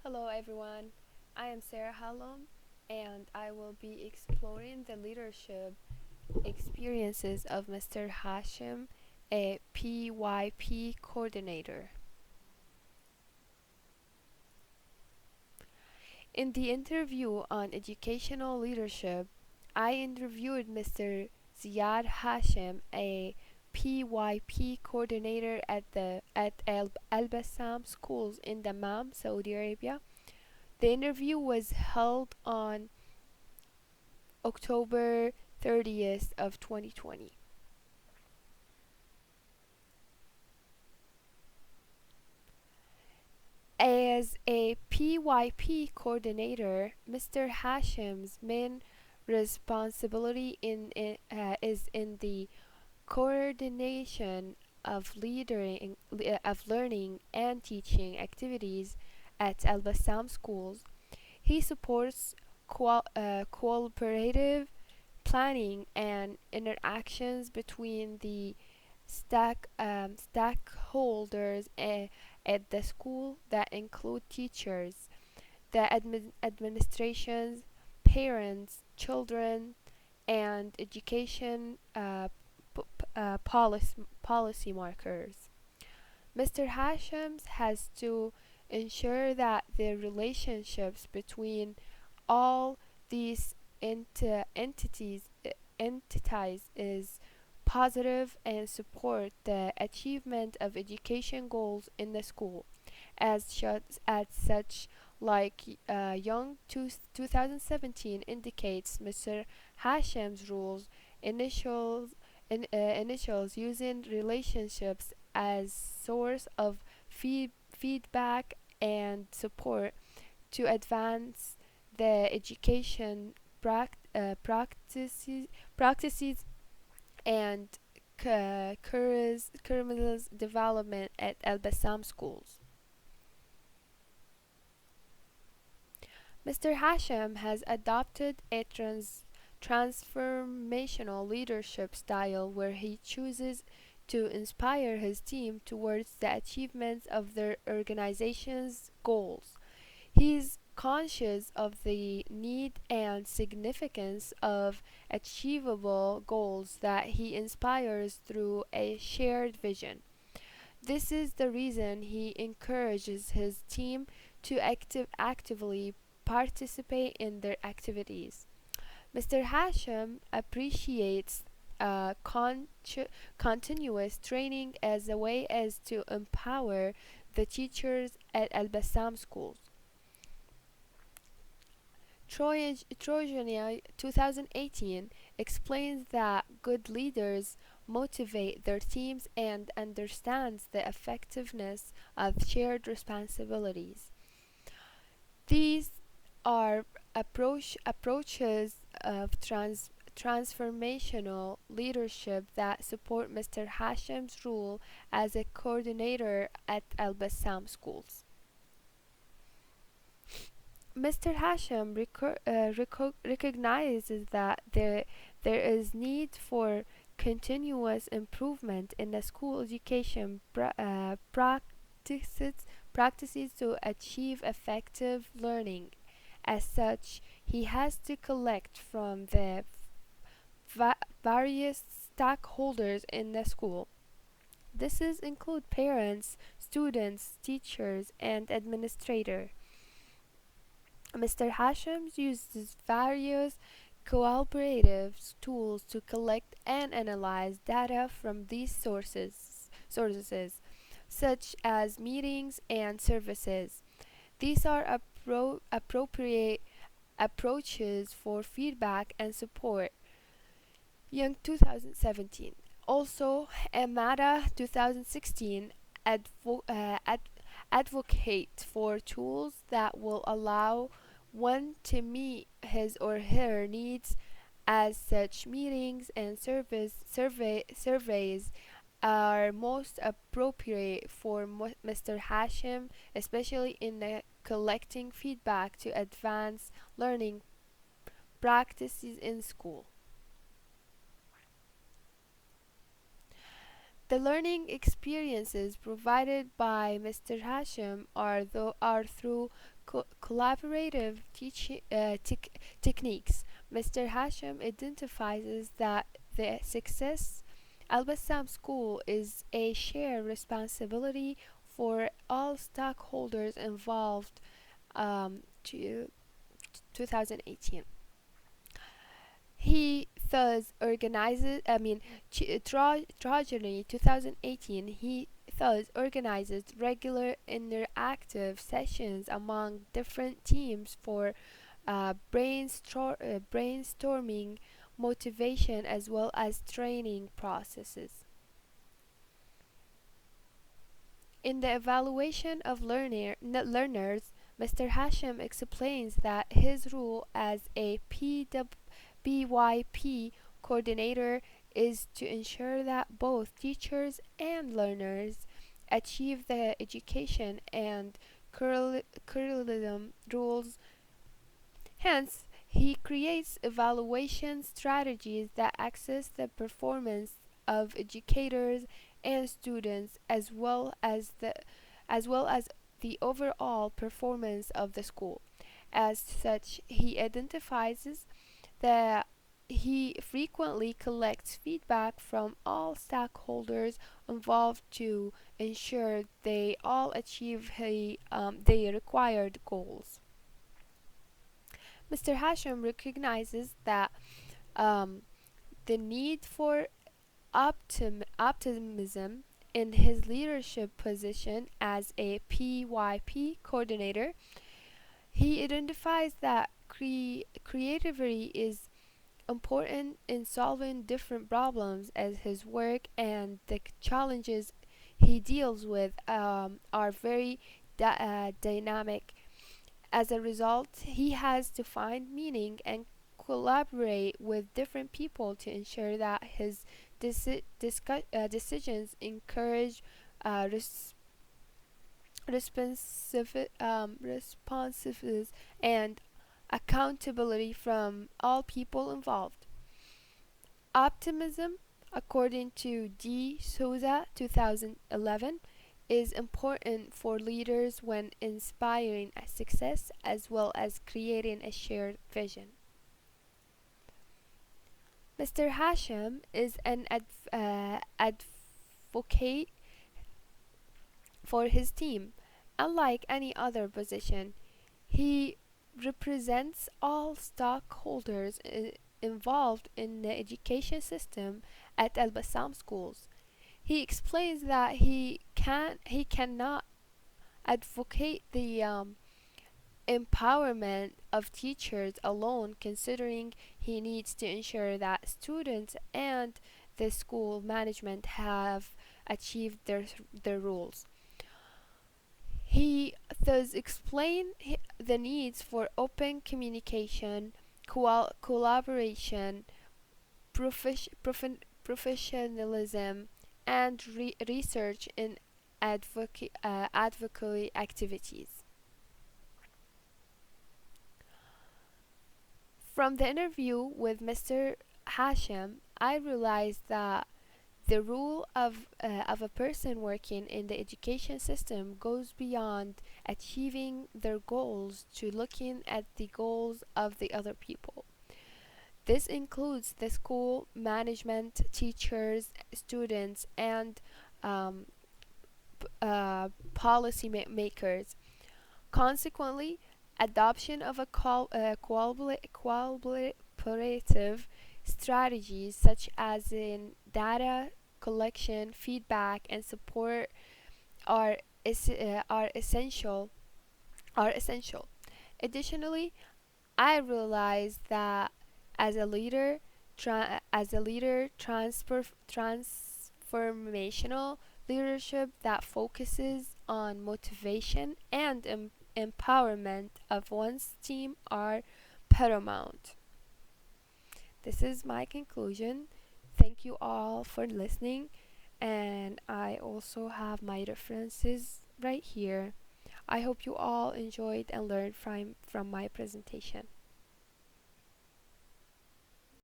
Hello everyone, I am Sarah Halom and I will be exploring the leadership experiences of Mr. Hashim, a PYP coordinator. In the interview on educational leadership, I interviewed Mr. Ziad Hashim, a PYP coordinator at Al Bassam schools in Dammam, Saudi Arabia. The interview was held on October 30th of 2020. As a PYP coordinator, Mr. Hashim's main responsibility is in the coordination of learning and teaching activities at Al Bassam schools. He supports cooperative planning and interactions between the stakeholders at the school that include teachers, the administrations, parents, children, and education policy markers. Mr. Hashims has to ensure that the relationships between all these entities is positive and support the achievement of education goals in the school as such like Young 2017 indicates. Mr. Hashem's rules initials using relationships as source of feedback and support to advance the education practices and curriculum development at Al Bassam schools. Mr. Hashem has adopted a transformational leadership style where he chooses to inspire his team towards the achievements of their organization's goals. He's conscious of the need and significance of achievable goals that he inspires through a shared vision. This is the reason he encourages his team to actively participate in their activities. Mr. Hashem appreciates continuous training as a way as to empower the teachers at Al Bassam schools. Trojania 2018 explains that good leaders motivate their teams and understands the effectiveness of shared responsibilities. These are approaches of transformational leadership that support Mr. Hashem's role as a coordinator at Al Bassam schools. Mr. Hashem recognizes that there is need for continuous improvement in the school education practices to achieve effective learning. As such, he has to collect from the various stakeholders in the school. This include parents, students, teachers, and administrators. Mr. Hashem uses various cooperative tools to collect and analyze data from these sources such as meetings and services. These are appropriate approaches for feedback and support. Young 2017. Also, Amada 2016 advocate for tools that will allow one to meet his or her needs. As such, meetings and surveys are most appropriate for Mr. Hashim, especially in collecting feedback to advance learning practices in school. The learning experiences provided by Mr. Hashim are through collaborative techniques. Mr. Hashim identifies that the success Al Bassam School is a shared responsibility for all stockholders involved to 2018. He thus organizes, I mean, Tragedy 2018, he thus organizes regular interactive sessions among different teams for brainstorming, motivation, as well as training processes. In the evaluation of learners, Mr. Hashim explains that his role as a BYP coordinator is to ensure that both teachers and learners achieve the education and curriculum rules. Hence, he creates evaluation strategies that assess the performance of educators and students as well as the overall performance of the school. As such, he identifies that he frequently collects feedback from all stakeholders involved to ensure they all achieve the required goals. Mr. Hashim recognizes that um, the need for optimism in his leadership position as a PYP coordinator. He identifies that creativity is important in solving different problems as his work and the challenges he deals with are very dynamic. As a result, he has to find meaning and collaborate with different people to ensure that his decisions encourage uh, res- responsiveness and accountability from all people involved. Optimism, according to D. Souza 2011, is important for leaders when inspiring a success as well as creating a shared vision. Mr. Hashim is an advocate for his team. Unlike any other position, he represents all stockholders involved in the education system at Al Bassam schools. He explains that he cannot advocate the empowerment of teachers alone, considering he needs to ensure that students and the school management have achieved their roles. He thus explained the needs for open communication, collaboration, professionalism, and research in advocacy activities. From the interview with Mr. Hashim, I realized that the role of a person working in the education system goes beyond achieving their goals to looking at the goals of the other people. This includes the school management, teachers, students, and um, policy makers. Consequently, adoption of a collaborative strategies such as in data collection, feedback, and support are are essential. Are essential. Additionally, I realized that as a leader, transformational leadership that focuses on motivation and empowerment of one's team are paramount. This is my conclusion. Thank you all for listening, and I also have my references right here. I hope you all enjoyed and learned from my presentation.